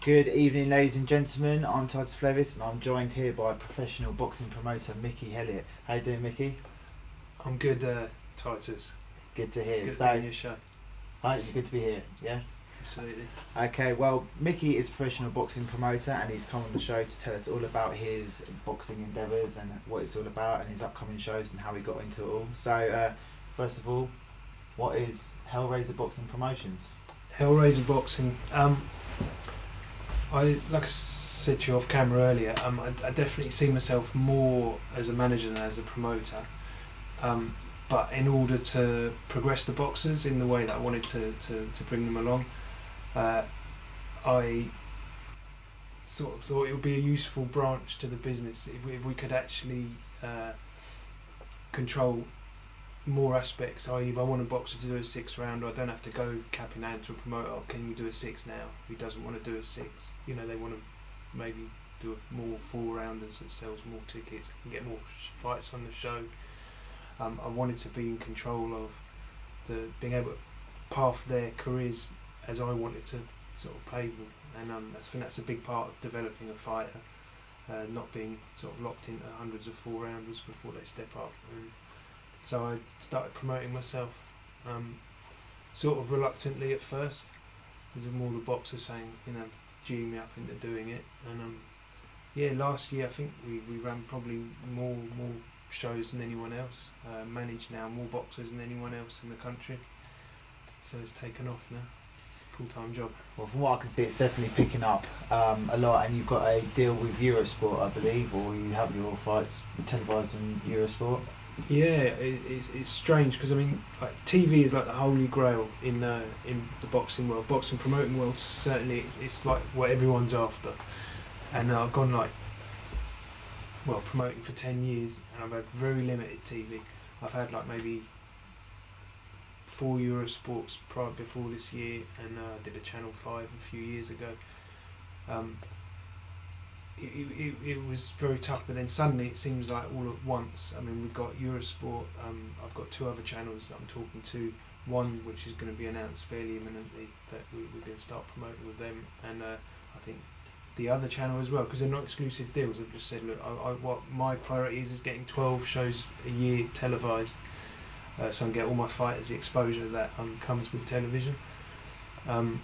Good evening, ladies and gentlemen. I'm Titus Flevis, and I'm joined here by professional boxing promoter Mickey Helliet. How you doing, Mickey? I'm good, Titus. Good to hear. Good to be on your show. Hi, you're good to be here. Yeah. Absolutely. Okay. Well, Mickey is a professional boxing promoter, and he's come on the show to tell us all about his boxing endeavours and what it's all about, and his upcoming shows and how he got into it all. So, first of all, what is Hellraiser Boxing Promotions? Hellraiser Boxing. Like I said to you off camera earlier, I definitely see myself more as a manager than as a promoter. But in order to progress the boxers in the way that I wanted to bring them along, I sort of thought it would be a useful branch to the business if we could actually control more aspects. I.e., if I want a boxer to do a 6 round, I don't have to go cap in hand to a promoter. Oh, can you do a 6 now? Who doesn't want to do a 6? You know, they want to maybe do a more 4 rounders that sells more tickets and get more fights on the show. I wanted to be in control of being able to path their careers as I wanted to sort of pave them, and I think that's a big part of developing a fighter, not being sort of locked into hundreds of 4 rounders before they step up. And so I started promoting myself, sort of reluctantly at first, because more the boxers saying, geeing me up into doing it. And last year I think we ran probably more shows than anyone else, managed now more boxers than anyone else in the country. So it's taken off now, full-time job. Well, from what I can see, it's definitely picking up a lot, and you've got a deal with Eurosport, I believe, or you have your fights televised on Eurosport. Yeah, it's strange because like TV is like the holy grail in the boxing world, boxing promoting world. Certainly, it's like what everyone's after. And I've gone promoting for 10 years, and I've had very limited TV. I've had maybe 4 Eurosports before this year, and I did a Channel 5 a few years ago. It was very tough, but then suddenly it seems like all at once. I mean, we've got Eurosport, I've got 2 other channels that I'm talking to, one which is going to be announced fairly imminently that we're going to start promoting with them, and I think the other channel as well, because they're not exclusive deals. I've just said, look, what my priority is getting 12 shows a year televised, so I can get all my fighters the exposure that comes with television, and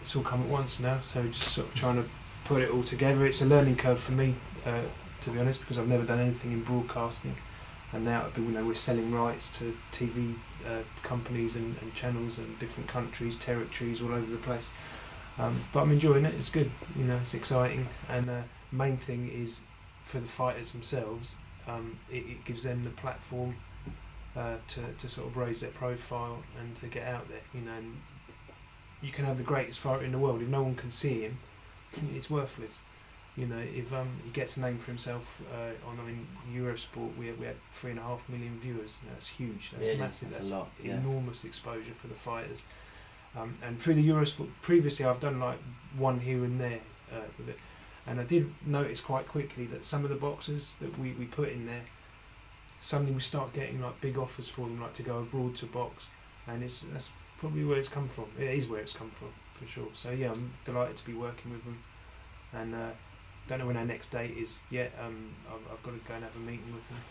it's all come at once now, so just sort of trying to put it all together. It's a learning curve for me, to be honest, because I've never done anything in broadcasting, and now we're selling rights to TV companies and channels and different countries, territories all over the place. But I'm enjoying it. It's good, it's exciting, and the main thing is for the fighters themselves. It gives them the platform to sort of raise their profile and to get out there, and you can have the greatest fighter in the world. If no one can see him, it's worthless. If he gets a name for himself on Eurosport, we had 3.5 million viewers. That's huge. That's massive. That's a lot. Enormous exposure for the fighters. And through the Eurosport, previously I've done one here and there with it, and I did notice quite quickly that some of the boxers that we put in there, suddenly we start getting big offers for them, to go abroad to box, and that's probably where it's come from. It is where it's come from, for sure. So yeah, I'm delighted to be working with them, and don't know when our next date is yet. I've got to go and have a meeting with them.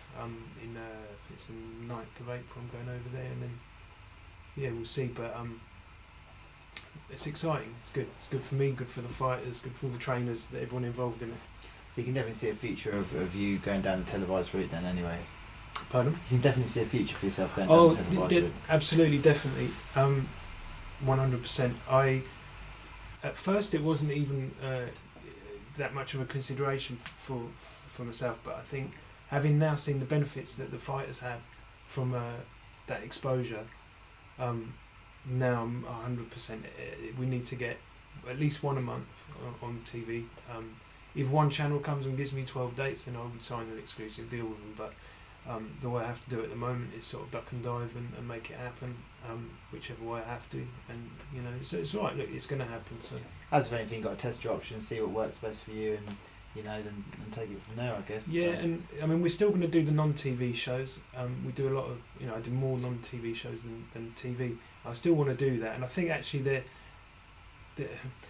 It's the 9th of April. I'm going over there, and then we'll see. But it's exciting. It's good. It's good for me. Good for the fighters. Good for all the trainers. Everyone involved in it. So you can definitely see a future of you going down the televised route then, anyway. Pardon? You can definitely see a future for yourself going down the televised route. Absolutely, definitely, 100%. At first it wasn't even that much of a consideration for myself, but I think having now seen the benefits that the fighters have from that exposure, now I'm 100%. We need to get at least one a month on TV. If one channel comes and gives me 12 dates, then I would sign an exclusive deal with them. But the way I have to do it at the moment is sort of duck and dive and make it happen, whichever way I have to. And it's all right. Look, it's going to happen. So as with anything, you've got to test your options, see what works best for you, and then take it from there, I guess. Yeah, so. And we're still going to do the non-TV shows. We do a lot of, I do more non-TV shows than TV. I still want to do that, and I think actually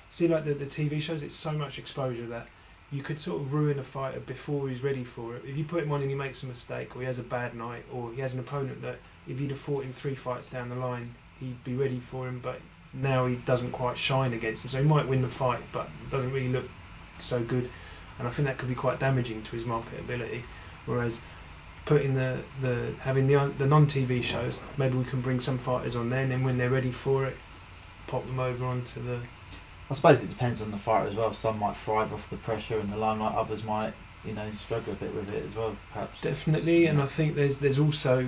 see, like the TV shows, it's so much exposure that you could sort of ruin a fighter before he's ready for it. If you put him on and he makes a mistake, or he has a bad night, or he has an opponent that if he'd have fought him 3 fights down the line, he'd be ready for him, but now he doesn't quite shine against him. So he might win the fight, but doesn't really look so good. And I think that could be quite damaging to his marketability. Whereas putting having the non-TV shows, maybe we can bring some fighters on there, and then when they're ready for it, pop them over onto the... I suppose it depends on the fighter as well. Some might thrive off the pressure and the limelight, others might, struggle a bit with it as well, perhaps. Definitely, and I think there's also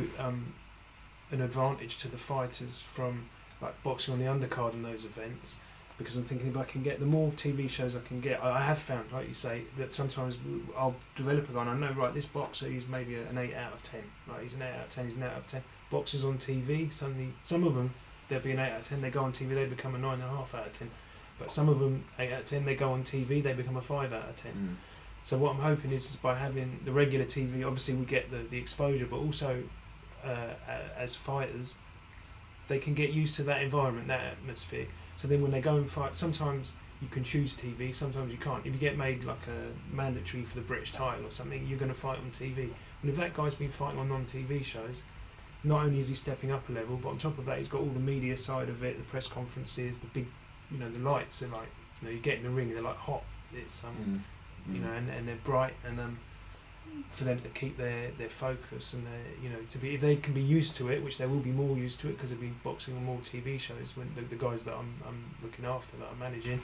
an advantage to the fighters from like boxing on the undercard in those events, because I'm thinking if I can get the more TV shows I can get, I have found, like you say, that sometimes I'll develop a guy and I know, right, this boxer, he's maybe an 8 out of 10, right, he's an 8 out of 10, he's an 8 out of 10. Boxers on TV, suddenly, some of them, they'll be an 8 out of 10, they go on TV, they become a 9.5 out of 10. But some of them, 8 out of 10, they go on TV, they become a 5 out of 10. Mm. So what I'm hoping is by having the regular TV, obviously we get the exposure, but also as fighters, they can get used to that environment, that atmosphere. So then when they go and fight, sometimes you can choose TV, sometimes you can't. If you get made like a mandatory for the British title or something, you're going to fight on TV. And if that guy's been fighting on non-TV shows, not only is he stepping up a level, but on top of that, he's got all the media side of it, the press conferences, the big, the lights are like, you get in the ring, they're like hot. It's and they're bright, and for them to keep their focus and their, to be, if they can be used to it, which they will be more used to it because they've been boxing on more TV shows. When the guys that I'm looking after, that I'm managing,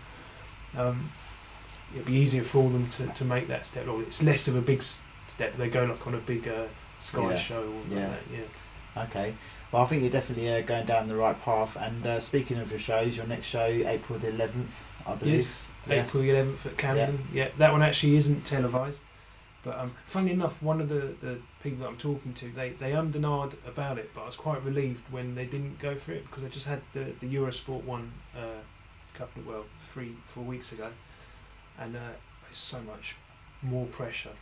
it'll be easier for them to make that step. Or it's less of a big step. They go like on a big Sky show or like that. Yeah. Okay. Well, I think you're definitely going down the right path. And speaking of your shows, your next show, April the 11th, I believe. Yes, April the 11th at Camden. Yeah, that one actually isn't televised. But funnily enough, one of the people that I'm talking to, they ummed and ahed about it, but I was quite relieved when they didn't go for it, because I just had the Eurosport one 3-4 weeks ago, and it's so much more pressure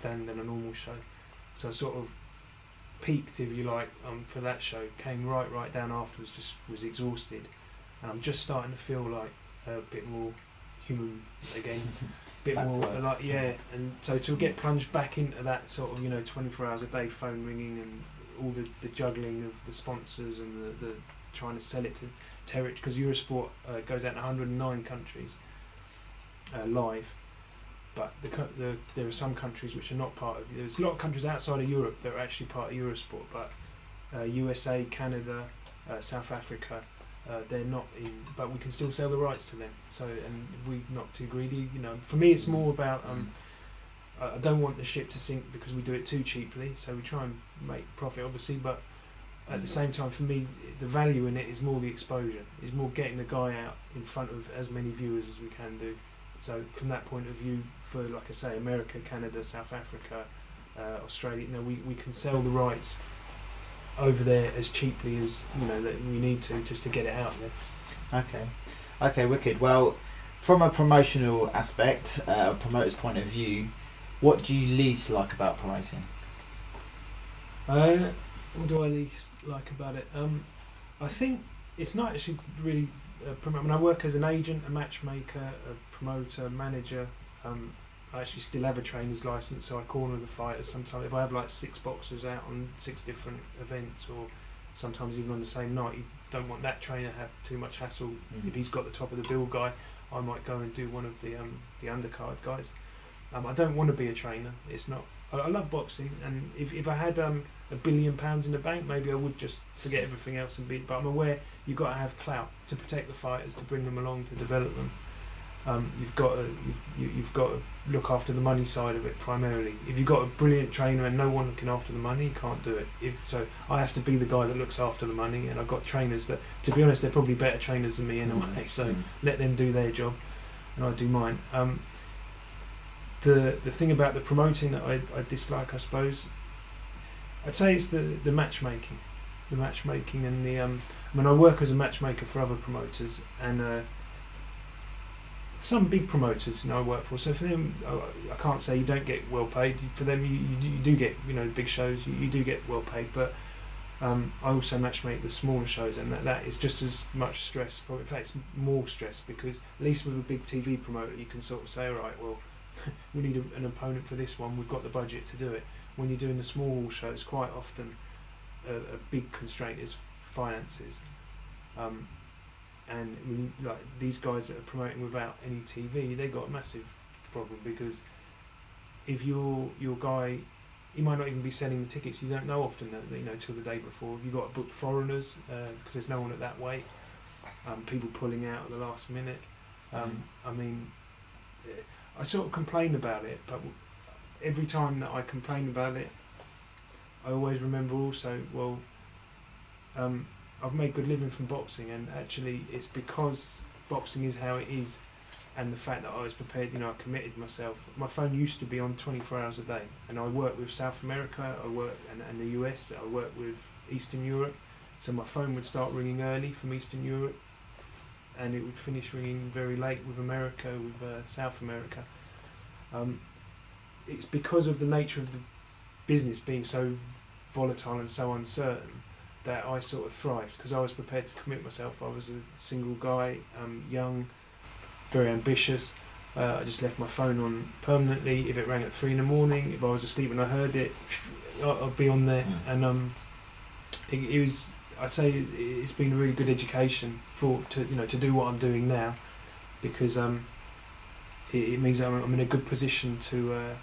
than a normal show. So I sort of peaked, if you like, for that show, came right down afterwards, just was exhausted, and I'm just starting to feel like a bit more human again, bit more like, and so to get plunged back into that sort of 24 hours a day phone ringing and all the juggling of the sponsors and the trying to sell it to territory, because Eurosport goes out in 109 countries live, but there are some countries which are not part of. There's a lot of countries outside of Europe that are actually part of Eurosport, but USA, Canada, South Africa, they're not in, but we can still sell the rights to them. So, and if we're not too greedy, for me it's more about I don't want the ship to sink because we do it too cheaply, so we try and make profit obviously, but at the same time, for me, the value in it is more the exposure, is more getting the guy out in front of as many viewers as we can do. So from that point of view, for like I say, America, Canada, South Africa, Australia, we can sell the rights over there as cheaply as that we need to, just to get it out there. Okay, wicked. Well, from a promotional aspect, a promoter's point of view, what do you least like about promoting? What do I least like about it? I think it's not actually really I work as an agent, a matchmaker, a promoter, manager. I actually still have a trainer's license, so I corner the fighters sometimes. If I have like 6 boxers out on 6 different events, or sometimes even on the same night, you don't want that trainer to have too much hassle. If he's got the top of the bill guy, I might go and do one of the undercard guys. I don't want to be a trainer. It's not. I love boxing, and if I had £1 billion in the bank, maybe I would just forget everything else and be. But I'm aware you've got to have clout to protect the fighters, to bring them along, to develop them. You've got to look after the money side of it primarily. If you've got a brilliant trainer and no one looking after the money, you can't do it. So I have to be the guy that looks after the money, and I've got trainers that, to be honest, they're probably better trainers than me anyway. So let them do their job, and I do mine. The thing about the promoting that I dislike, I suppose, I'd say it's the matchmaking. The matchmaking and the I work as a matchmaker for other promoters, and some big promoters I work for. So for them, I can't say you don't get well paid. For them, you do get big shows. You do get well paid, but I also matchmake the smaller shows, and that is just as much stress. Probably, in fact, it's more stress, because at least with a big TV promoter, you can sort of say, all right, well, we need an opponent for this one. We've got the budget to do it. When you're doing the small shows, quite often a big constraint is finances. And like these guys that are promoting without any TV, they got a massive problem, because if your guy, he might not even be selling the tickets. You don't know often that, till the day before. You've got to book foreigners because there's no one at that weight. People pulling out at the last minute. I mean, I sort of complain about it, but every time that I complain about it, I always remember also, well, I've made good living from boxing, and actually it's because boxing is how it is, and the fact that I was prepared, I committed myself. My phone used to be on 24 hours a day, and I work with South America, and the US, I work with Eastern Europe, so my phone would start ringing early from Eastern Europe, and it would finish ringing very late with America, with South America. It's because of the nature of the business being so volatile and so uncertain that I sort of thrived, because I was prepared to commit myself. I was a single guy, young, very ambitious. I just left my phone on permanently. If it rang at 3 in the morning, if I was asleep and I heard it, I'd be on there. And it was, I'd say it's been a really good education to do what I'm doing now, because it means that I'm in a good position to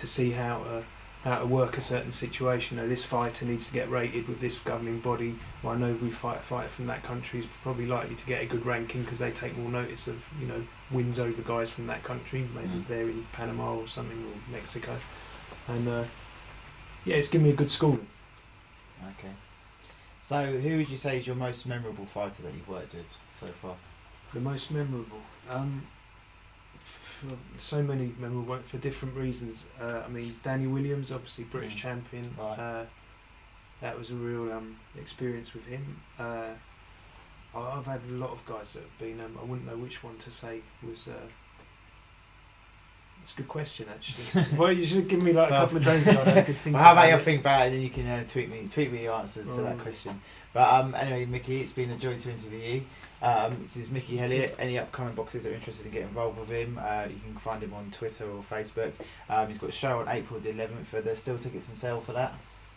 see how to work a certain situation. This fighter needs to get rated with this governing body. Well, I know if we fight a fighter from that country, is probably likely to get a good ranking, because they take more notice of wins over guys from that country, maybe if they're in Panama or something, or Mexico. And it's given me a good schooling. Okay. So who would you say is your most memorable fighter that you've worked with so far? The most memorable? So many memorable for different reasons. I mean, Danny Williams, obviously British champion. Right. That was a real experience with him. I've had a lot of guys that have been. I wouldn't know which one to say was. It's a good question, actually. Well, you should give me like a couple of days ago. I could think. Well, how about you think about it, and then you can tweet me your answers to that question. But anyway, Mickey, it's been a joy to interview you. This is Mickey Helliet. Any upcoming boxers that are interested in getting involved with him, you can find him on Twitter or Facebook. He's got a show on April the 11th. Are there still tickets on sale for that?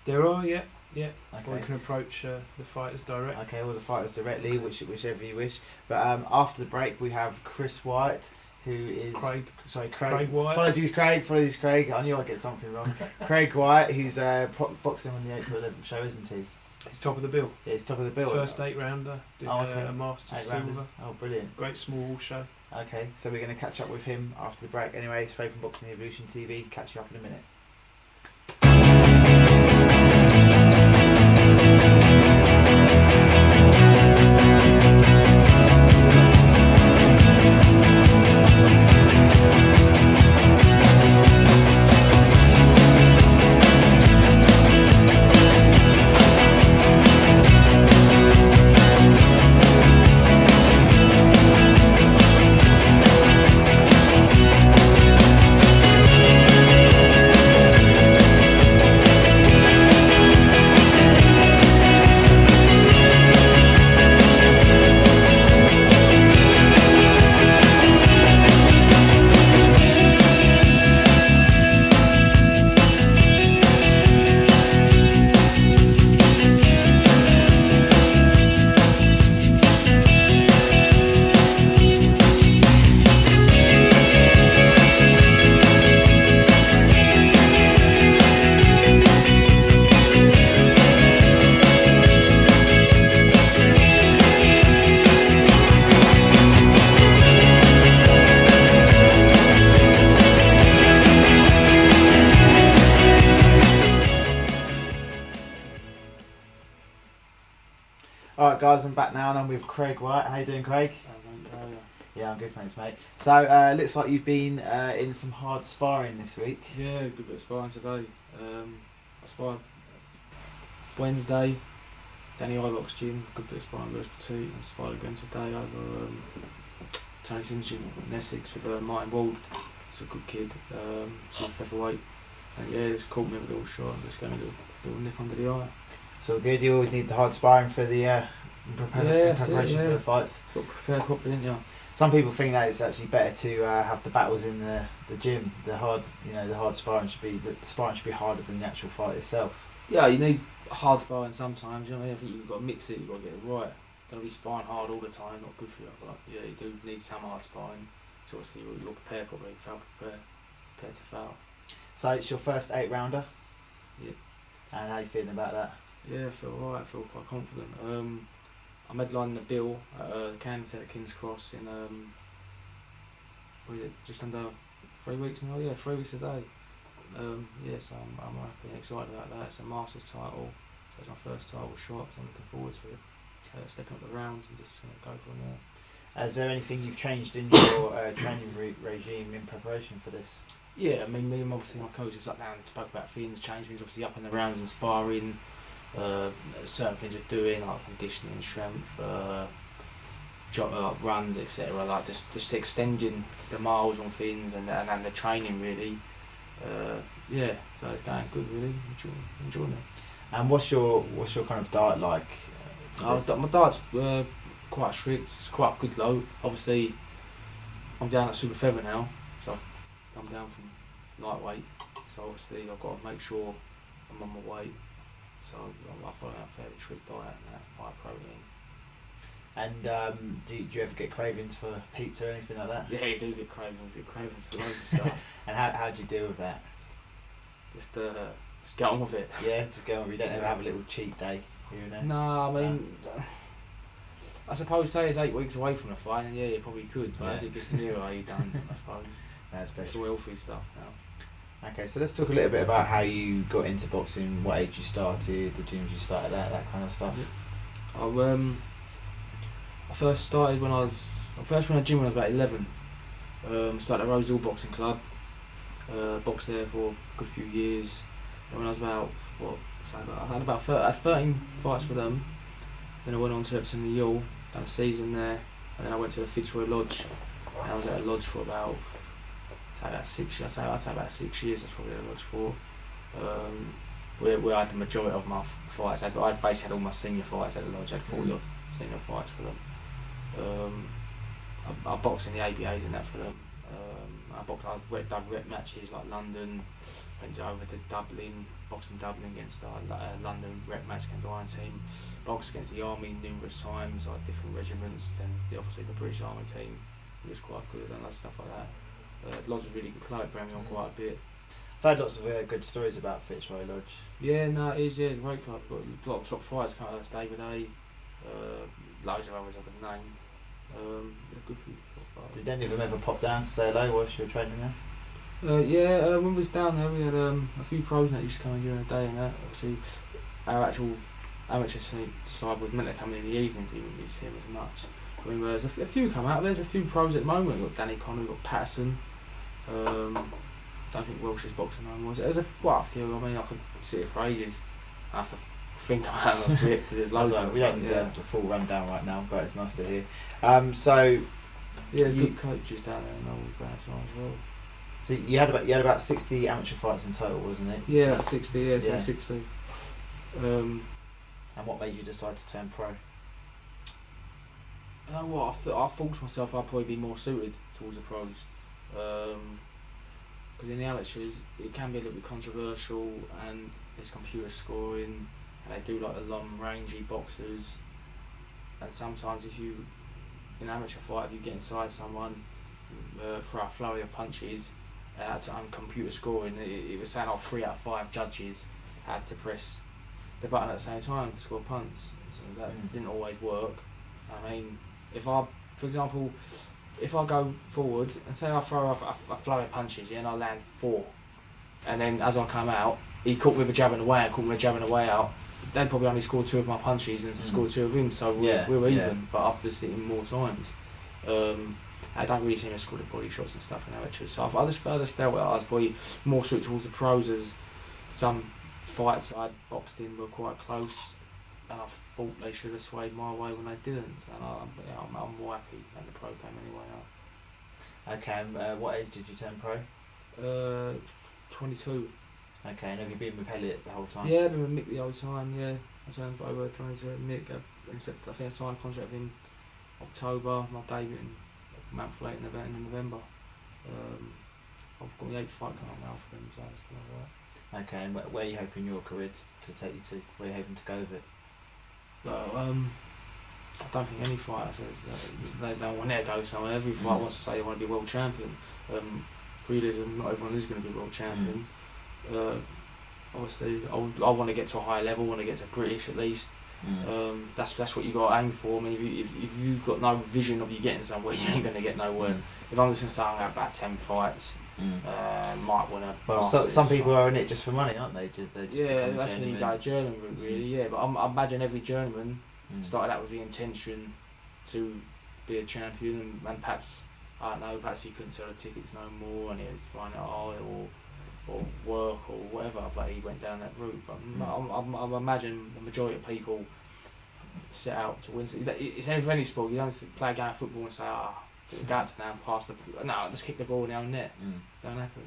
There are, yeah. Okay. Or you can approach the fighters direct. Okay, or the fighters directly, whichever you wish. But after the break, we have Chris White, who is Craig White. Apologies, Craig. I knew I'd get something wrong. Craig White, who's boxing on the April 11th show, isn't he? He's top of the bill. Yeah, he's top of the bill. First 8-rounder. Did a Masters silver. Oh, brilliant. Great small show. Okay, so we're going to catch up with him after the break. Anyway, it's Faith and Boxing Evolution TV. Catch you up in a minute. Alright guys, I'm back now and I'm with Craig White. How you doing, Craig? Yeah, I'm good, thanks mate. So, looks like you've been in some hard sparring this week. Yeah, good bit of sparring today. I sparred Wednesday, Danny Ibox Gym, good bit of sparring with Petite, and sparred again today over Tony Sims Gym in Essex with Martin Wald. He's a good kid, he's a featherweight. And yeah, just caught me with a little shot and just gave me a little nip under the eye. So good. You always need the hard sparring for the in that's it, preparation for yeah. the fights. Got prepared properly, didn't you? Some people think that it's actually better to have the battles in the gym. The hard sparring should be the sparring should be harder than the actual fight itself. Yeah, you need hard sparring sometimes. You know what I mean? I think you've got to mix it. You've got to get it right. Don't be sparring hard all the time. Not good for you. But yeah, you do need some hard sparring. So obviously you'll prepare properly. Foul prepare to foul. So it's your first 8-rounder. Yeah. And how you feeling about that? Yeah, I feel alright. I feel quite confident. I'm headlining the bill at Kansas at King's Cross in just under 3 weeks now. Yeah, 3 weeks a day. So I'm happy and excited about that. It's a Masters title, so it's my first title shot. So I'm looking forward to it. Stepping up the rounds and just go from there. Is there anything you've changed in your training regime in preparation for this? Yeah, I mean, me and obviously my coach sat down and spoke about things, changed things, obviously up in the rounds and sparring, certain things we're doing, like conditioning, strength, runs, etc. Like just extending the miles on things and the training really. So it's going good really, enjoying it. And what's your kind of diet like? My diet's quite strict, it's quite good low. Obviously, I'm down at super feather now, so I'm down from lightweight. So obviously I've got to make sure I'm on my weight. So I follow a fairly strict diet and high protein. And do you ever get cravings for pizza or anything like that? Yeah, you do get cravings. You get cravings for loads of stuff. And how do you deal with that? Just get on with it. Yeah, just go on. You don't ever have a little cheat day here and there? No, I mean, I suppose say it's 8 weeks away from the fight, and yeah, you probably could. But as it gets nearer, you don't. I suppose. That's It's all healthy stuff now. Okay, so let's talk a little bit about how you got into boxing, what age you started, the gyms you started at, that kind of stuff. I first started when I went to gym when I was about 11. Started at Rose Hill Boxing Club. Boxed there for a good few years. And when I was about I had 13 fights for them. Then I went on to Epsom and Yule, done a season there, and then I went to the Fitzroy Lodge. And I was at a lodge for about 6 years. I'd say about 6 years. That's probably a lodge for. Where I had the majority of my fights. I basically had all my senior fights at the lodge. I had 40 odd senior fights for them. I boxed in the ABAs and that for them. I done rep matches like London, went over to Dublin, boxed in Dublin against London rep match against the Iron team, boxed against the Army numerous times, like different regiments, then obviously the British Army team was quite good and stuff like that. Lots of really good club, it brought me on quite a bit. I've heard lots of good stories about Fitzroy Lodge. Yeah, no, it is, it's a great club, got a lot of top fighters, kind of David A, loads of others I could name. Good for you. Did any of them ever pop down to say hello whilst you were training there? When we was down there, we had a few pros that used to come in during the day and that. Obviously, our actual amateur side was meant to come in the evenings, you wouldn't see them as much. I mean, there's a few come out, there's a few pros at the moment. We've got Danny Connor, we've got Patterson. Don't think Welsh is boxing no more. There's quite a few, I mean, I could sit here for ages. I have to think about it a bit, because there's loads of them. We don't need the full rundown right now, but it's nice to hear. Good coaches down there and all that as well. So you had about 60 amateur fights in total, wasn't it? Yeah, 60. Yeah, so 60. And what made you decide to turn pro? You know what? I thought to myself I'd probably be more suited towards the pros, because in the amateurs it can be a little bit controversial and there's computer scoring and they do like the long rangey boxers, and sometimes if you in an amateur fight, if you get inside someone for a flurry of punches, and computer scoring, it was saying 3 out of 5 judges had to press the button at the same time to score punts. So that didn't always work. I mean, for example, if I go forward and say I throw up a flurry of punches, and I land 4, and then as I come out, he caught me with a jab in the way, I caught me with a jab in the way out, they'd probably only scored 2 of my punches and scored 2 of him, so we were even, but I've just hit him more times. I don't really seem to score the body shots and stuff in amateurs, so I just felt that I was probably more suited towards the pros, as some fights I'd boxed in were quite close, and I thought they should have swayed my way when they didn't, and I'm more happy that the pro came anyway now. Okay, what age did you turn pro? 22. Okay, and have you been with Helliet the whole time? Yeah, I've been with Mick the whole time, yeah. I turned over trying to Mick. I think I signed a contract with him October. My debut in a month later in November. I've got the 8th fight coming up now for him, so it's been alright. Okay, and where are you hoping your career to take you to? Where are you hoping to go with it? Well, I don't think any fighter says they don't want to go somewhere. Every fighter wants to say they want to be world champion. Realism, not everyone is going to be world champion. Obviously, I want to get to a higher level. I want to get to British at least. That's what you got to aim for. I mean, if you've got no vision of you getting somewhere, you ain't going to get nowhere. If I'm just going to say I'm going to have about 10 fights, might want to. Well, some people are in it just for money, aren't they? Yeah, that's when you go journeyman route, really. Yeah, but I imagine every journeyman started out with the intention to be a champion, and perhaps I don't know, perhaps he couldn't sell the tickets no more, and he had to find it hard or work or whatever. But he went down that route. But I imagine the majority of people set out to win. It's anything for any sport. You don't play a game of football and say, go out to now and pass the. No, let's kick the ball in our net. Don't happen.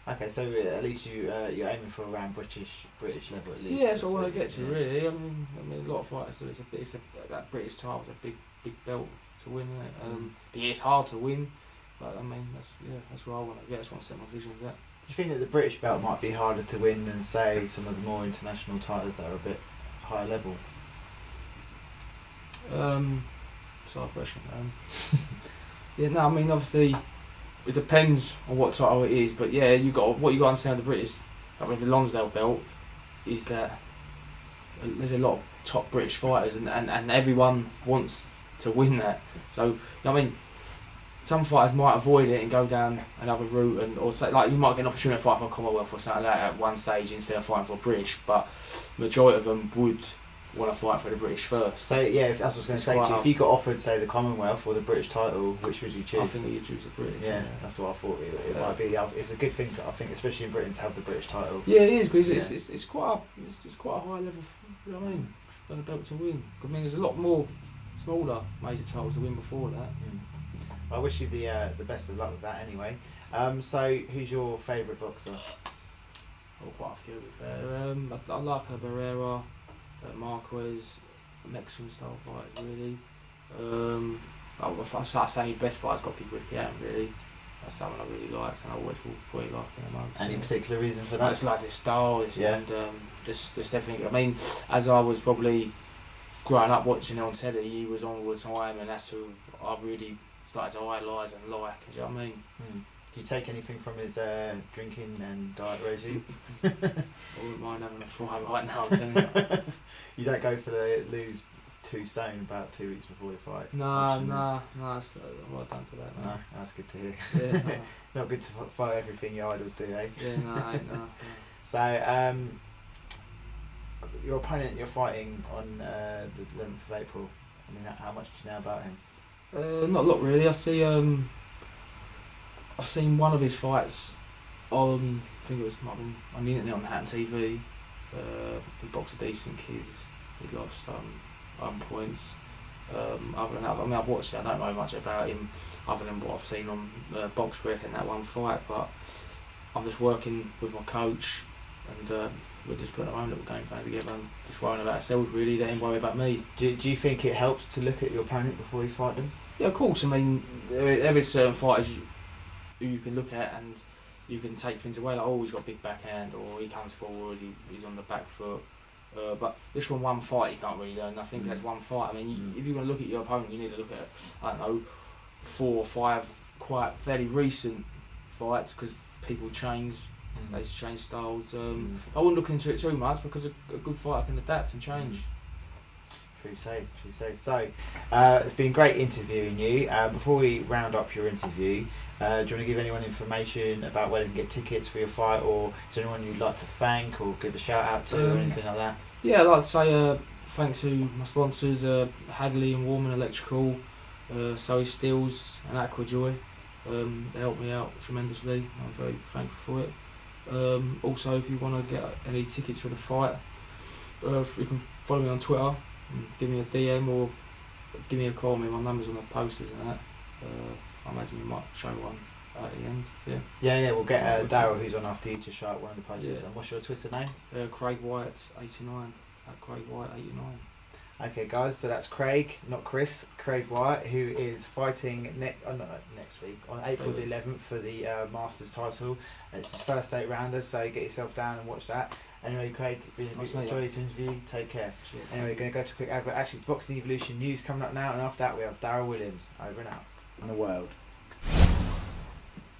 Okay, so at least you're aiming for around British level at least. Yeah, that's what I want to get to really. I mean, a lot of fighters do. That British title is a big belt to win, isn't it? But yeah, it's hard to win. But I mean, that's where I want to get. That's what I set my visions at. Do you think that the British belt might be harder to win than, say, some of the more international titles that are a bit higher level? Side question. Yeah, no, I mean, obviously, it depends on what title it is, but yeah, you got to understand the British, like with the Lonsdale belt, is that there's a lot of top British fighters, and everyone wants to win that. So, you know what I mean, some fighters might avoid it and go down another route, or say, like, you might get an opportunity to fight for a Commonwealth or something like that at one stage instead of fighting for British, but the majority of them would want to fight for the British first. So yeah, that's what I was going to say to you. If you got offered, say, the Commonwealth or the British title, which would you choose? I think you'd choose the British. Yeah, that's what I thought it might be. It's a good thing I think, especially in Britain, to have the British title. Yeah, it is, because it's quite a high level. You know what I mean? Than a belt to win. I mean, there's a lot more smaller major titles to win before that. I wish you the best of luck with that anyway. So who's your favourite boxer? Oh, quite a few. I like Barrera, Marquez, Mexican style fighters really. If I start saying your best fight's got to be Ricky Hatton really. That's something I really like, and I always will probably like in a month. Any particular reason for that? I just like his style, and just everything. I mean, as I was probably growing up watching on telly, he was on all the time, and that's who I really started to idolise and like. Do you know what I mean? Do you take anything from his drinking and diet regime? I wouldn't mind having a fry right now. I'm telling you. You don't go for the lose 2 stone about 2 weeks before your fight? No, I'm not done to that. No, that's good to hear. Yeah, no. Not good to follow everything your idols do, eh? Yeah, no. So, your opponent you're fighting on the 11th of April, I mean, how much do you know about him? Not a lot really. I've seen one of his fights on, I think it was on the internet on Hatton TV. He boxed a decent kid. He lost points. Other than that, I mean, I've watched it. I don't know much about him other than what I've seen on Box Rec in that one fight. But I'm just working with my coach, and we're just putting our own little game plan together and just worrying about ourselves really. They ain't worry about me. Do you think it helps to look at your opponent before you fight them? Yeah, of course. I mean, there is certain fighters who you can look at and you can take things away, like, oh, he's got a big backhand, or he comes forward, he's on the back foot. But this from one fight you can't really learn. I think that's one fight. I mean, if you're going to look at your opponent, you need to look at, I don't know, 4 or 5 quite fairly recent fights, because people change, they change styles. I wouldn't look into it too much, because a good fighter can adapt and change. True say. So, it's been great interviewing you. Before we round up your interview, do you want to give anyone information about where they can get tickets for your fight, or is there anyone you'd like to thank or give a shout out to, or anything like that? Yeah, I'd like to say thanks to my sponsors, Hadley and Warman Electrical, Surrey Steels and Aquajoy. They helped me out tremendously. I'm very thankful for it. Also, if you want to get any tickets for the fight, you can follow me on Twitter. Give me a DM or give me a call. My number's on the posters and that. I imagine you might show one. at the end. Yeah. Yeah, we'll get Daryl, who's on after you, to shout out one of the punches. Yeah. And what's your Twitter name? Craig White 89 at Craig White 89. Okay, guys, so that's Craig, not Chris, Craig White, who is fighting next week, on April the 11th for the Masters title. And it's his first 8 rounder, so get yourself down and watch that. Anyway, Craig, been a joy to interview. Take care. Cheers. Anyway, we're going to go to a quick advert. Actually, it's Boxing Evolution news coming up now, and after that we have Daryl Williams. Over and out. In the world.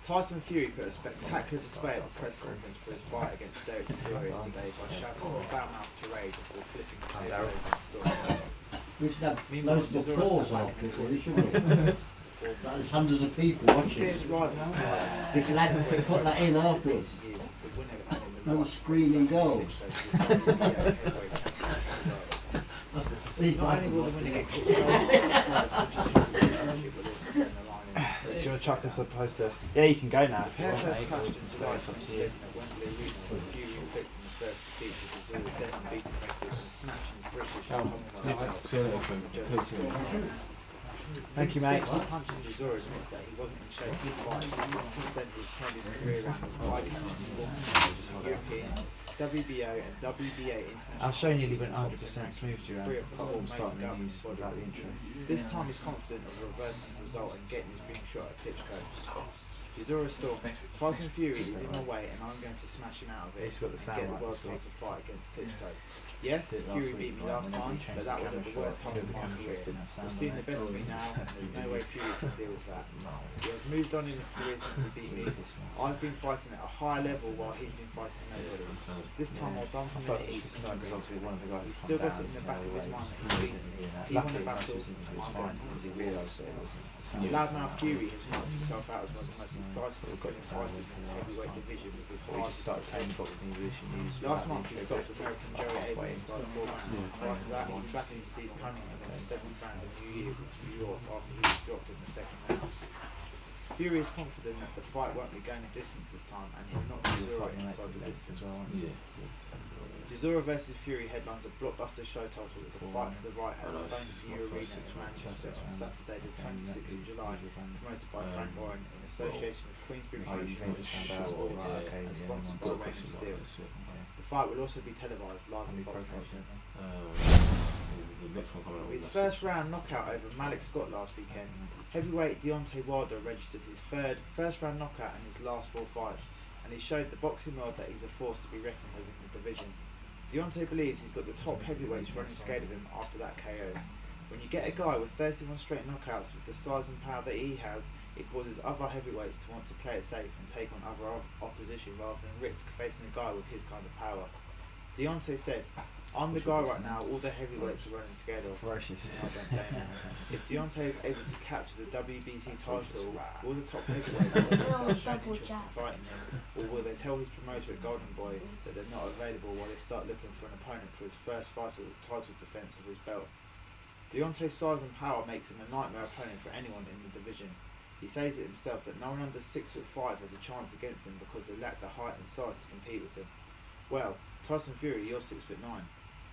Tyson Fury put a spectacular display at the press conference for his fight against Derek Chisora yesterday by shouting a foul-mouthed tirade before flipping the table over and storming. We should have Meanwhile, loads of Chisora applause sat back after and it, really, forth. shouldn't we? There's hundreds of people watching. Fear's rivals We should have put that in afterwards. Those screaming goals. These Not only will the people- winning exit do you want to chuck us a poster? Yeah, you can go now. Pair first clashed in July at Wembley Arena with Fury inflicting the first defeat to Chisora then unbeaten record and snatching his British Thank you, mate. Punching Chisora admits that he wasn't in shape for the fight. Since then, he's turned his career around with widely performances in European, WBO and WBA international. I'll show you went 100% smooth during starting the news without the intro. This time he's confident of reversing the result and getting his dream shot at Klitschko. Chisora storm. Tyson Fury is in my way and I'm going to smash him out of it and get the world title fight against Klitschko. Yes, Fury beat me last time, but that was at the worst time of my career. You're seeing the best of me now, and there's no way Fury can deal with that. He has moved on in his career since he beat me. I've been fighting at a higher level while he's been fighting nobody. This time I'll dump him in the East. He's still got it in the back of his mind that he's beaten me. He won the battle, and I'm going to because he realised it. Loudmouth Fury has marked himself out as one of the most incisive fighters in the heavyweight division with his hard started playing Boxing Evolution news. Last month he stopped American Joey Abrams inside 4 rounds. Prior to that, he flattened Steve Cunningham in the 7th round of New York after he was dropped in the 2nd round. Fury is confident that the fight won't be going the distance this time and he'll knock Chisora inside the distance. Chisora vs Fury headlines a blockbuster show title with the fight for the right at the Phones for You Arena in Manchester on Saturday the 26th of July, promoted by Frank Warren in association with Queensbury Page Sports and sponsored by Raymond Steel. The fight will also be televised live on Box Nation. His first round knockout over Malik Scott last weekend, heavyweight Deontay Wilder registered his first round knockout in his last 4 fights, and he showed the boxing world that he's a force to be reckoned with in the division. Deontay believes he's got the top heavyweights running scared of him after that KO. When you get a guy with 31 straight knockouts with the size and power that he has, it causes other heavyweights to want to play it safe and take on other opposition rather than risk facing a guy with his kind of power. Deontay said, "I'm the guy right now all the heavyweights are running scared of." Ferocious. I don't blame him. If Deontay is able to capture the WBC title, will the top heavyweights suddenly start showing interest in fighting him, or will they tell his promoter at Golden Boy that they're not available while they start looking for an opponent for his first title defence of his belt? Deontay's size and power makes him a nightmare opponent for anyone in the division. He says it himself that no one under 6'5" has a chance against him because they lack the height and size to compete with him. Well, Tyson Fury, you're 6'9".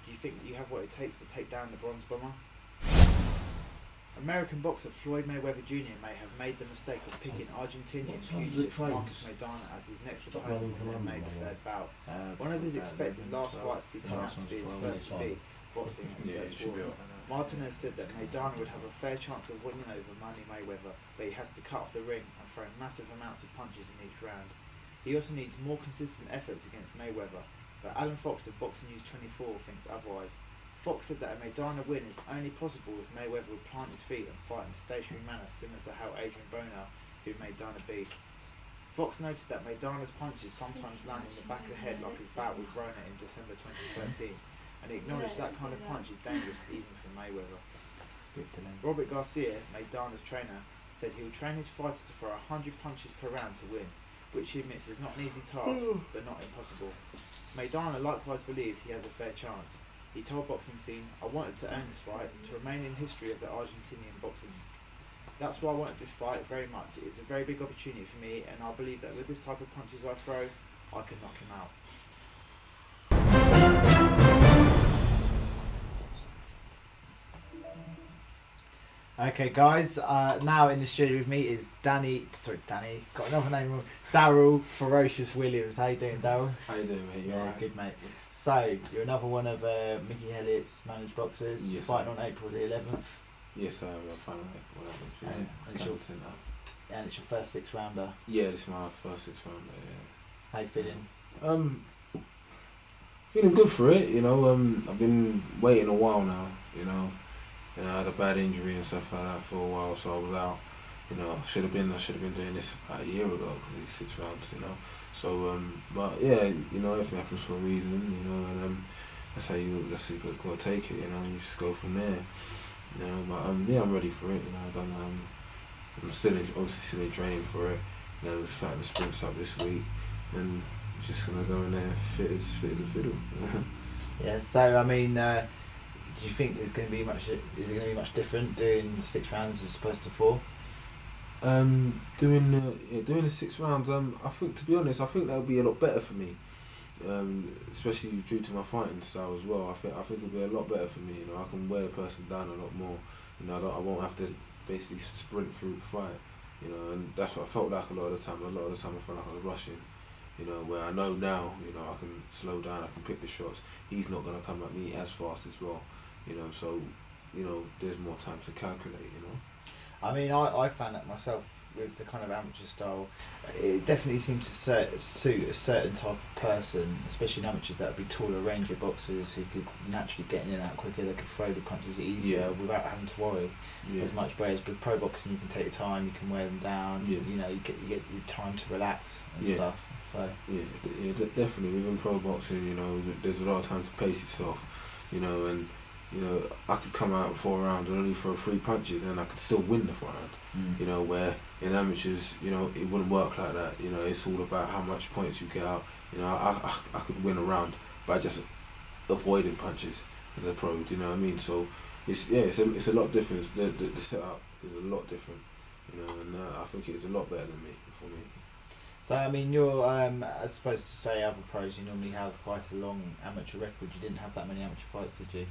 Do you think that you have what it takes to take down the Bronze Bomber? American boxer Floyd Mayweather Jr. may have made the mistake of picking Argentinian pugilist Marcus Maidana as his next opponent in their May 3rd bout. One of his expected last fights to turn out to be his first defeat, boxing experts warn. Martinez said that Maidana would have a fair chance of winning over Money Mayweather, but he has to cut off the ring and throw massive amounts of punches in each round. He also needs more consistent efforts against Mayweather, but Alan Fox of Boxing News 24 thinks otherwise. Fox said that a Maidana win is only possible if Mayweather will plant his feet and fight in a stationary manner similar to how Adrian Broner, who Maidana beat. Fox noted that Maidana's punches sometimes land in the back of the head like his bout with Broner in December 2013, and he acknowledged that kind of punch is dangerous even for Mayweather. Robert Garcia, Maidana's trainer, said he will train his fighters to throw 100 punches per round to win, which he admits is not an easy task, but not impossible. Maidana likewise believes he has a fair chance. He told Boxing Scene, "I wanted to earn this fight, to remain in history of the Argentinian boxing. That's why I wanted this fight very much. It's a very big opportunity for me, and I believe that with this type of punches I throw, I can knock him out." Okay, guys. Now in the studio with me is Danny. Got another name wrong. Daryl Ferocious Williams. How you doing, Daryl? How you doing, mate? You Yeah, alright? good, mate. So you're another one of Mickey Helliet's managed boxers. Yes, fighting sir. on April the 11th, Yes, I'm finally what happened. Yeah, and it's your- and it's your first 6-rounder. yeah, this is my first 6 round. How you feeling? Feeling good for it. You know, I've been waiting a while now. You know, I had a bad injury and stuff like that for a while, so I was out. You know, I should have been doing this about a year ago. These 6 rounds. You know, so but yeah, you know, everything happens for a reason. You know, and that's how you gotta take it. You know, you just go from there. You know, but yeah, I'm ready for it. You know, I've done. I'm obviously still in training for it. You know, starting the sprints up this week, and just gonna go in there fit as a fiddle. Yeah. So I mean, do you think there's going to be much? Is it going to be much different doing 6 rounds as opposed to 4? Doing the 6 rounds. I think, to be honest, I think that would be a lot better for me. Especially due to my fighting style as well. I think it'll be a lot better for me. You know, I can wear the person down a lot more. You know, I won't have to basically sprint through the fight. You know, and that's what I felt like a lot of the time. A lot of the time I felt like I was rushing. You know, where I know now, you know, I can slow down, I can pick the shots. He's not going to come at me as fast as well. You know, so, you know, there's more time to calculate, you know. I mean, I found that myself with the kind of amateur style. It definitely seems to suit a certain type of person, especially in amateurs that would be taller, ranger boxers who could naturally get in and out quicker. They could throw the punches easier without having to worry as much. Whereas with pro boxing, you can take your time, you can wear them down. Yeah. You know, you get your time to relax and Yeah. stuff. So Yeah, definitely. Within pro boxing, you know, there's a lot of time to pace yourself. You know, and you know, I could come out 4 rounds and only throw 3 punches, and I could still win the 4 round. You know, where in amateurs, you know, it wouldn't work like that. You know, it's all about how much points you get out. You know, I could win a round by just avoiding punches as a pro. Do you know what I mean? So it's a lot different. The setup is a lot different. You know, and I think it's a lot better than me for me. So I mean, you're as opposed to say other pros, you normally have quite a long amateur record. You didn't have that many amateur fights, did you?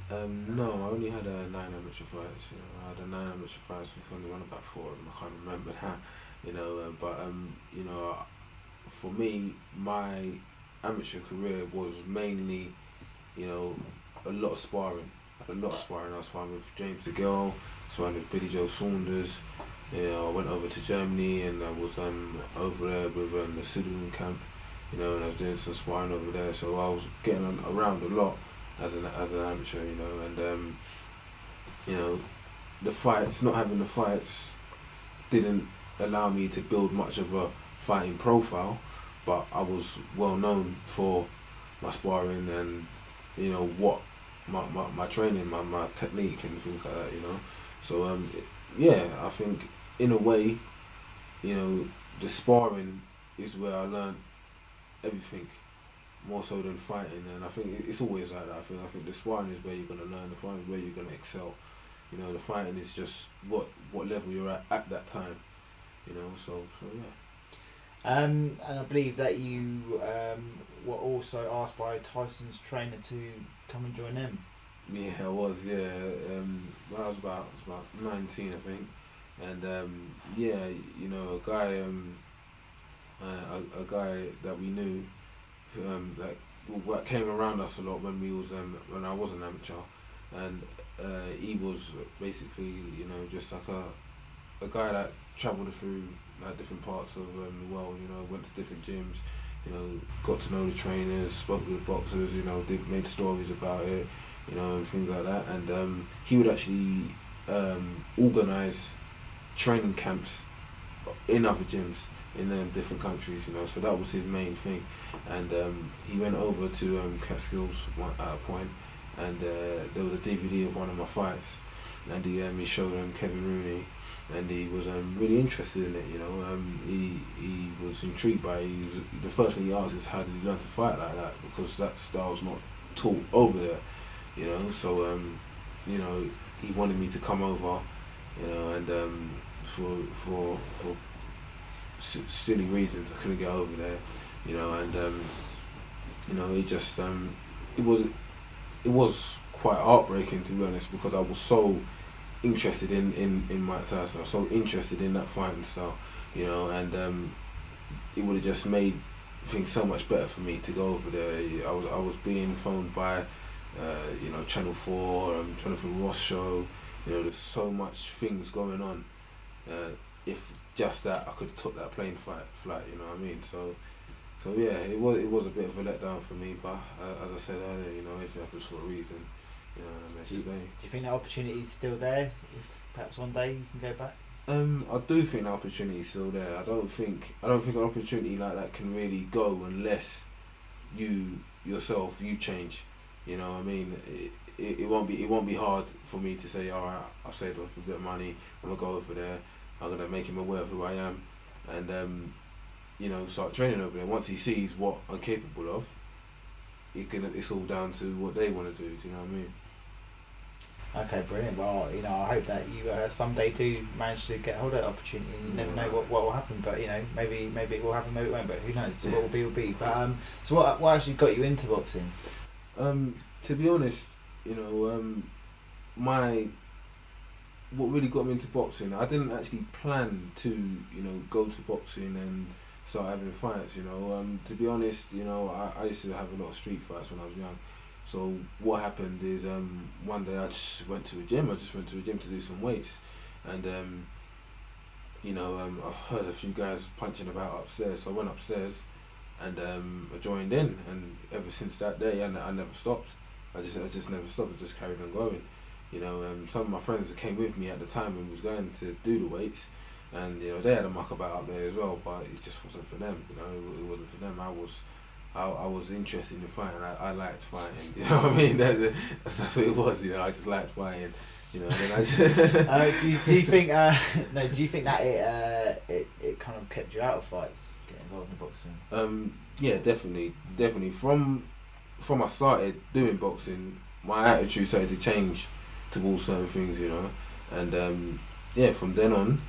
No, I only had 9 amateur fights. You know, I had 9 amateur fights. We only won about 4 of them. I can't remember that. You know, but you know, for me, my amateur career was mainly, you know, a lot of sparring. I had a lot of sparring. I was sparring with James DeGale, sparring with Billy Joe Saunders. Yeah, I went over to Germany and I was over there with the Sudan camp, you know, and I was doing some sparring over there. So I was getting around a lot as an amateur, you know, and you know, the fights, not having the fights, didn't allow me to build much of a fighting profile, but I was well known for my sparring and, you know, what my training, my technique and things like that, you know. So yeah, I think in a way, you know, the sparring is where I learned everything more so than fighting, and I think it's always like that. I think the sparring is where you're gonna learn, the fighting is where you're gonna excel. You know, the fighting is just what level you're at that time. You know, so yeah. And I believe that you were also asked by Tyson's trainer to come and join them. Yeah, I was. Yeah, when I was about 19, I think, and yeah, you know, a guy that we knew, that came around us a lot when I was an amateur, and he was basically, you know, just like a guy that travelled through like different parts of the world. You know, went to different gyms. You know, got to know the trainers, spoke with the boxers. You know, made stories about it. You know, and things like that. And he would actually organise training camps in other gyms in different countries. You know, so that was his main thing. And he went over to Catskills at a point, and there was a DVD of one of my fights, and he showed Kevin Rooney, and he was really interested in it. You know, he was intrigued by it. The first thing he asked is, how did he learn to fight like that? Because that style's not taught over there. You know, so you know, he wanted me to come over, you know, and for silly reasons I couldn't get over there, you know, and you know, it just it was quite heartbreaking, to be honest, because I was so interested in Mike Tyson. I was so interested in that fighting style, you know, and it would have just made things so much better for me to go over there. I was being phoned by, you know, Channel 4, Jonathan Ross show. You know, there's so much things going on. If just that I could have took that plane flight, you know what I mean? So yeah, it was a bit of a letdown for me, but as I said earlier, you know, everything happens for a reason, you know, and I met today. Do you think that opportunity is still there? If perhaps one day you can go back? I do think the opportunity is still there. I don't think an opportunity like that can really go unless you yourself change. You know what I mean? It won't be hard for me to say, all right, I've saved up a bit of money, I'm gonna go over there, I'm gonna make him aware of who I am, and you know, start training over there. Once he sees what I'm capable of, it's all down to what they want to do. Do you know what I mean? Okay, brilliant. Well, you know, I hope that you someday do manage to get hold of that opportunity. You never know what will happen, but you know, maybe it will happen, maybe it won't. But who knows? So what will be will be. But so what actually got you into boxing? To be honest, you know, what really got me into boxing, I didn't actually plan to, you know, go to boxing and start having fights. You know, to be honest, you know, I used to have a lot of street fights when I was young. So what happened is one day I just went to a gym. To do some weights, and you know, I heard a few guys punching about upstairs. So I went upstairs, and I joined in. And ever since that day, I never stopped. I just never stopped. I just carried on going. You know, some of my friends that came with me at the time when we was going to do the weights, and you know, they had a muck about up there as well, but it just wasn't for them. You know, it wasn't for them. I was interested in fighting. I liked fighting. You know what I mean? That's what it was. You know, I just liked fighting. You know, and then I just do you think no? Do you think that it kind of kept you out of fights, getting involved in boxing? Yeah, definitely. From I started doing boxing, my attitude started to change towards certain things. You know, and yeah, from then on,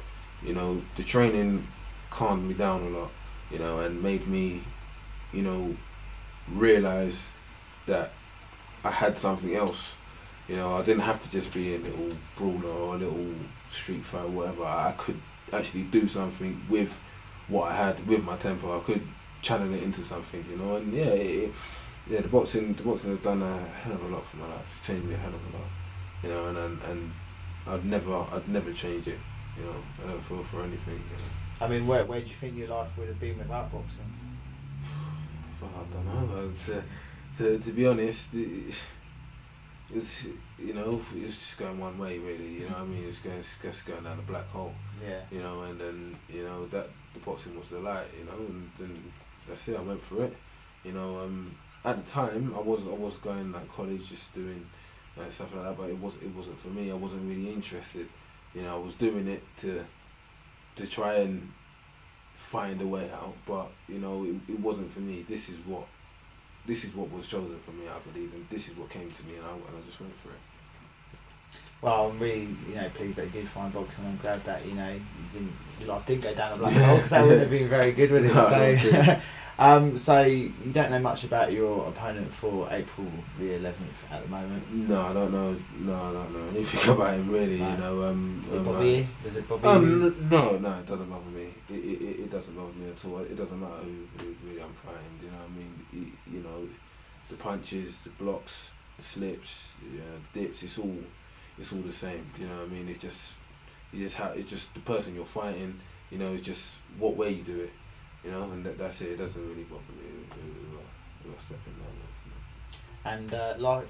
you know, the training calmed me down a lot. You know, and made me, you know, realise that I had something else. You know, I didn't have to just be a little brawler or a little street fighter or whatever. I could actually do something with what I had, with my tempo. I could channel it into something, you know. And yeah, the boxing has done a hell of a lot for my life. It changed me a hell of a lot, you know. And I'd never change it, you know, for anything. You know. I mean, where do you think your life would have been without boxing? I don't know. To be honest, it was, you know, it was just going one way really. You know what I mean? It was just going down a black hole. Yeah. You know, and then, you know, that the boxing was the light. You know, and then that's it. I went for it. You know, at the time I was going like college, just doing stuff like that, but it wasn't for me. I wasn't really interested. You know, I was doing it to try and find a way out, but you know, it wasn't for me. This is what was chosen for me, I believe, and this is what came to me, and I just went for it. Well, I'm really, you know, pleased that you did find boxing. I'm glad that, you know, your life didn't go down a black hole, because that wouldn't have been very good, would it? No, so you don't know much about your opponent for April the 11th at the moment? No, I don't know. No, I don't know anything about him really. No. You know, Does it bother you? Does it bother you? No, it doesn't bother me. It doesn't bother me at all. It doesn't matter who really I'm fighting. You know what I mean? You know, the punches, the blocks, the slips, the dips. It's all the same. Do you know what I mean? It's just the person you're fighting. You know, it's just what way you do it. You know, and that's it. It doesn't really bother me who I step in there. And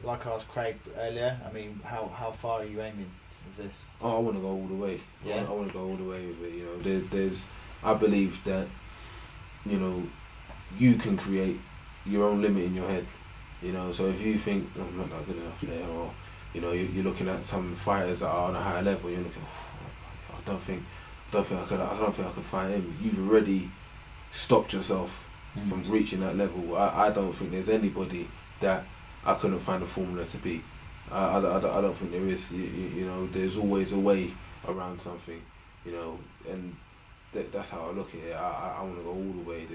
like I asked Craig earlier, I mean, how far are you aiming with this? Oh, I want to go all the way. Yeah. I want to go all the way with it. You know, there's I believe that, you know, you can create your own limit in your head. You know, so if you think, oh, I'm not that good enough there, or you know, you're looking at some fighters that are on a higher level, you're looking, I don't think I could fight him. You've already stopped yourself from reaching that level. I don't think there's anybody that I couldn't find a formula to beat. I don't think there is. You know, there's always a way around something. You know, and that's how I look at it. I want to go all the way.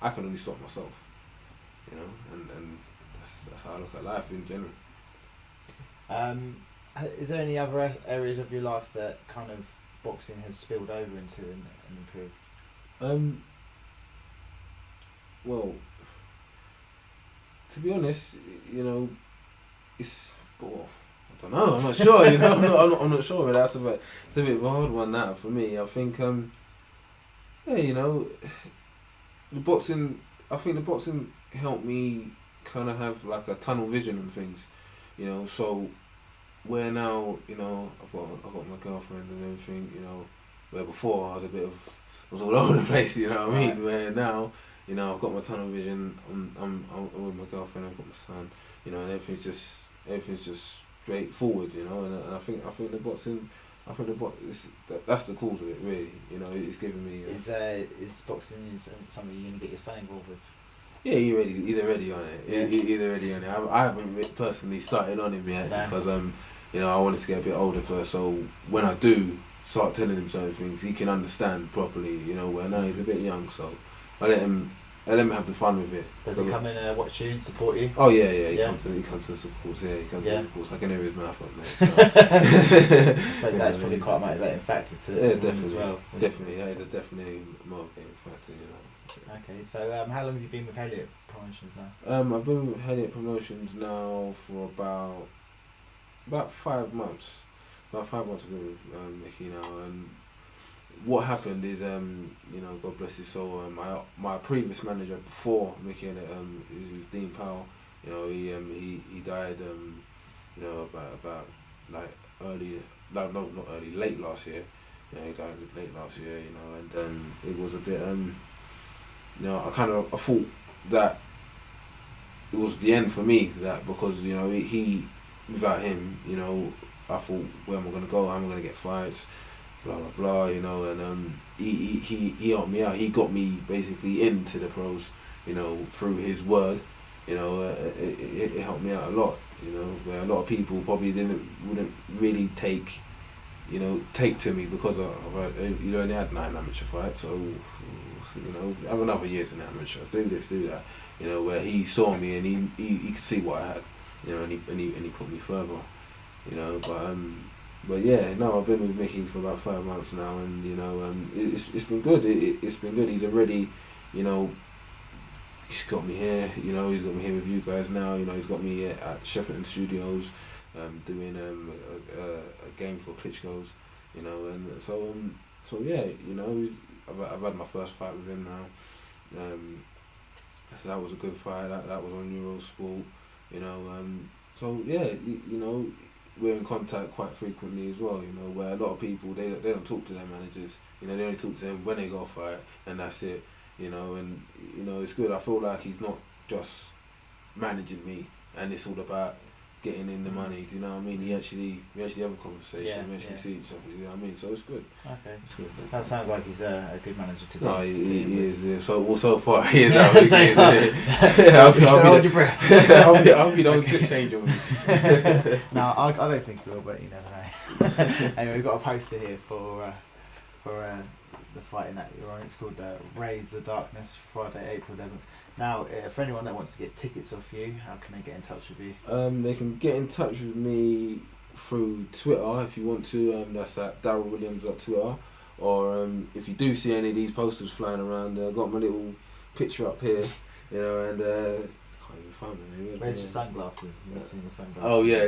I can only stop myself. You know, and that's how I look at life in general. Is there any other areas of your life that kind of boxing has spilled over into and improved? Well, to be honest, you know, it's. Oh, I don't know. I'm not sure. You know, I'm not sure. But it's a bit of a hard one that for me. I think yeah, you know, the boxing. I think the boxing helped me kind of have like a tunnel vision on things. You know, so where now, you know, I've got my girlfriend and everything. You know, where before I was all over the place. You know what I mean? Right. Where now, you know, I've got my tunnel vision. I'm with my girlfriend. I've got my son. You know, and everything's just straightforward. You know, and I think the boxing. That's the cause of it, really. You know, it's given me. Is boxing something you're gonna get your son involved with? Yeah, he's already on it. Yeah. He's already on it. I haven't personally started on him yet because you know, I wanted to get a bit older first. So when I do start telling him certain things, he can understand properly. You know, where now he's a bit young, so I let him have the fun with it. Does he come in and watch you and support you? Oh yeah. He Yeah. comes to support. Yeah, he comes Yeah. to support. I can hear his mouth up, mate. I suppose that's probably quite a motivating factor to Yeah, him definitely. as well. Definitely, yeah, it's a definitely motivating factor. You know. Okay, so how long have you been with Helliet Promotions now? I've been with Helliet Promotions now for about 5 months. About 5 months ago with Mickey now, and what happened is you know, God bless his soul, my previous manager before Mickey Helliet, was Dean Powell. You know, he died you know, about like late last year. You know, he died late last year. You know, and it was a bit you know, I thought that it was the end for me, that because, you know, he without him, you know, I thought, where am I gonna go? How am I gonna get fights? Blah blah blah, you know, and he helped me out. He got me basically into the pros, you know, through his word. You know, it helped me out a lot. You know, where a lot of people probably wouldn't really take to me because you only had 9 amateur fights, so you know, have another year as an amateur, do this, do that. You know, where he saw me and he could see what I had. You know, and he put me further. You know, but yeah, no, I've been with Mickey for about 5 months now, and you know, it's been good. It's been good. He's already, you know, he's got me here. You know, he's got me here with you guys now. You know, he's got me at Shepperton Studios, doing a game for Klitschko's. You know, and so yeah, you know, I've had my first fight with him now. So that was a good fight. That was on Eurosport. You know, so yeah, you know, we're in contact quite frequently as well. You know, where a lot of people they don't talk to their managers. You know, they only talk to them when they go fight, and that's it. You know, and you know, it's good. I feel like he's not just managing me, and it's all about getting in the money. Do you know what I mean? We actually have a conversation. Yeah, we actually see each other. You know what I mean? So it's good. Okay, It's good. that sounds like he's a good manager to be. No, to be he with. is. Yeah. So far he is. Yeah, I think so he is, far. yeah. Don't hold your breath. I'll be the clip change on me. No, I don't think he will, but you never know. Anyway, we've got a poster here for the fighting that you're on. It's called Raise the Darkness, Friday, April 11th. Now, for anyone that wants to get tickets off you, how can they get in touch with you? They can get in touch with me through Twitter if you want to. That's at darrellwilliams.twitter. Or if you do see any of these posters flying around, I've got my little picture up here, you know, and I can't even find them. Where's your sunglasses? You missing your sunglasses? Oh yeah.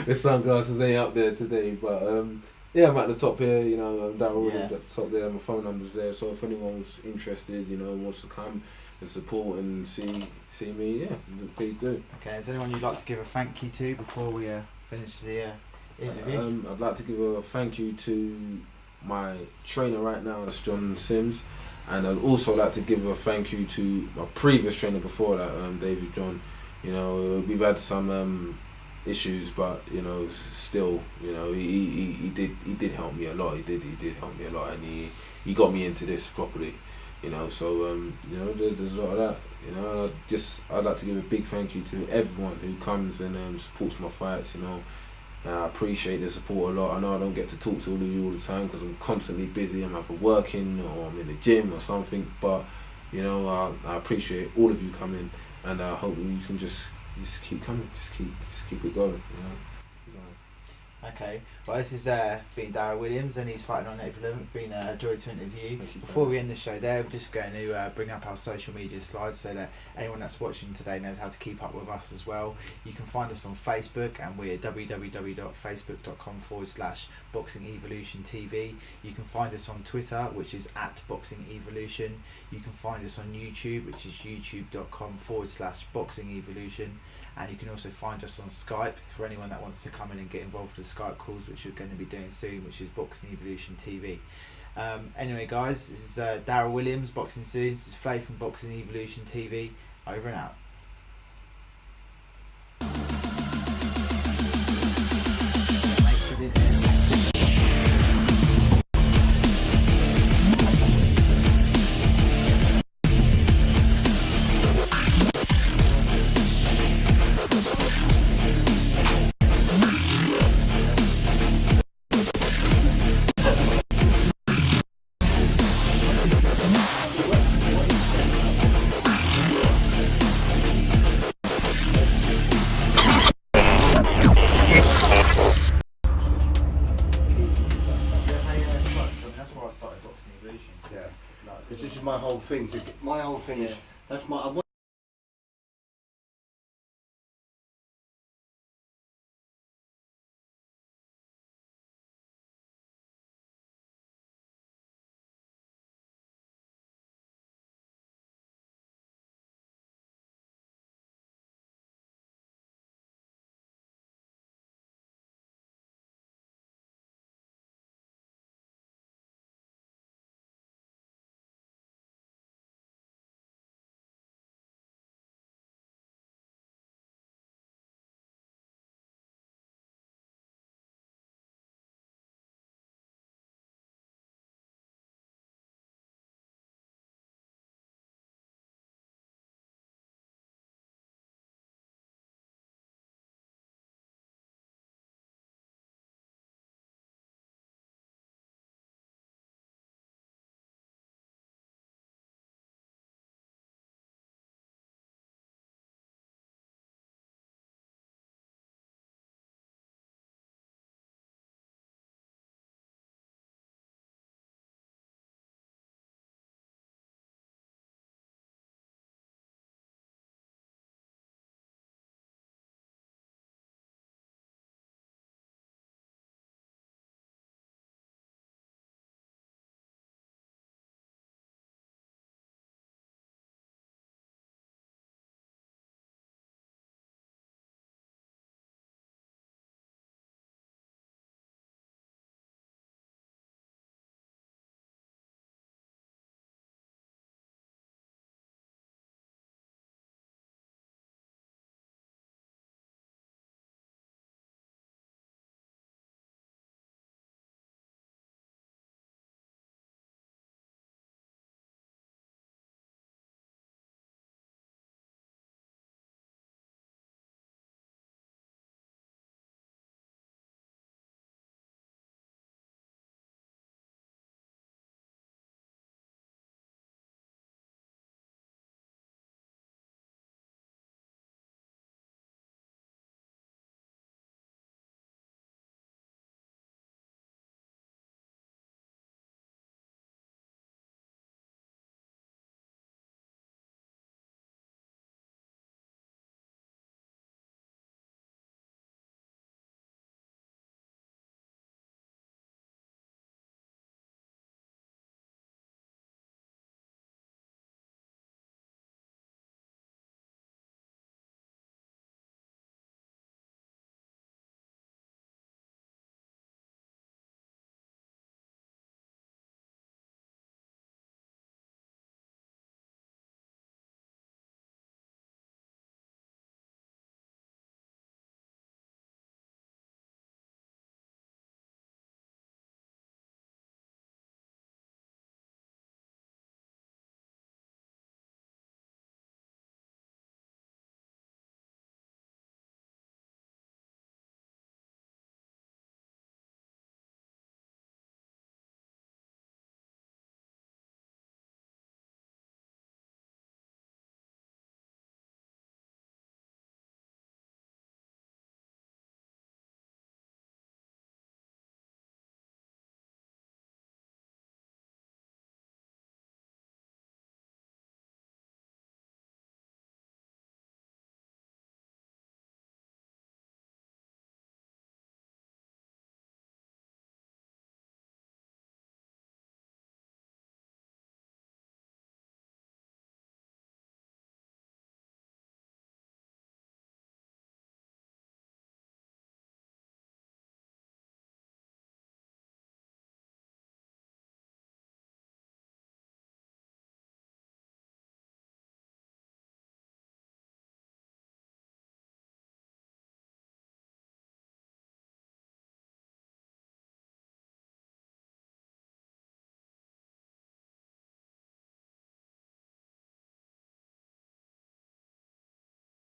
The sunglasses ain't up there today, but yeah, I'm at the top here. You know, Darrell Williams at the top there. My phone number's there, so if anyone's interested, you know, wants to come and support and see me, yeah, please do. Okay, is there anyone you'd like to give a thank you to before we finish the interview? I'd like to give a thank you to my trainer right now, that's John Sims, and I'd also like to give a thank you to my previous trainer before that, David John. You know, we've had some issues, but you know, still, you know, he did help me a lot. He did help me a lot, and he got me into this properly. You know, so you know, there's a lot of that. You know, and I'd like to give a big thank you to everyone who comes and supports my fights. You know, I appreciate the support a lot. I know I don't get to talk to all of you all the time because I'm constantly busy. I'm either working or I'm in the gym or something. But you know, I appreciate all of you coming, and I hope you can just keep coming, just keep it going. You know. Okay, well this is been Darryl Williams and he's fighting on April 11th. Been a joy to interview. Thank you, Before we guys. end the show there, we're just going to bring up our social media slides so that anyone that's watching today knows how to keep up with us as well. You can find us on Facebook and we're www.facebook.com/BoxingEvolutionTV. You can find us on Twitter, which is @BoxingEvolution. You can find us on YouTube, which is youtube.com/BoxingEvolution. And you can also find us on Skype for anyone that wants to come in and get involved with the Skype calls, which we're going to be doing soon, which is Boxing Evolution TV. Anyway, guys, this is Darryl Williams, Boxing Soon. This is Flay from Boxing Evolution TV. Over and out. That's why I started Boxing Evolution. Yeah. Because this is my whole thing. My whole thing is, that's my.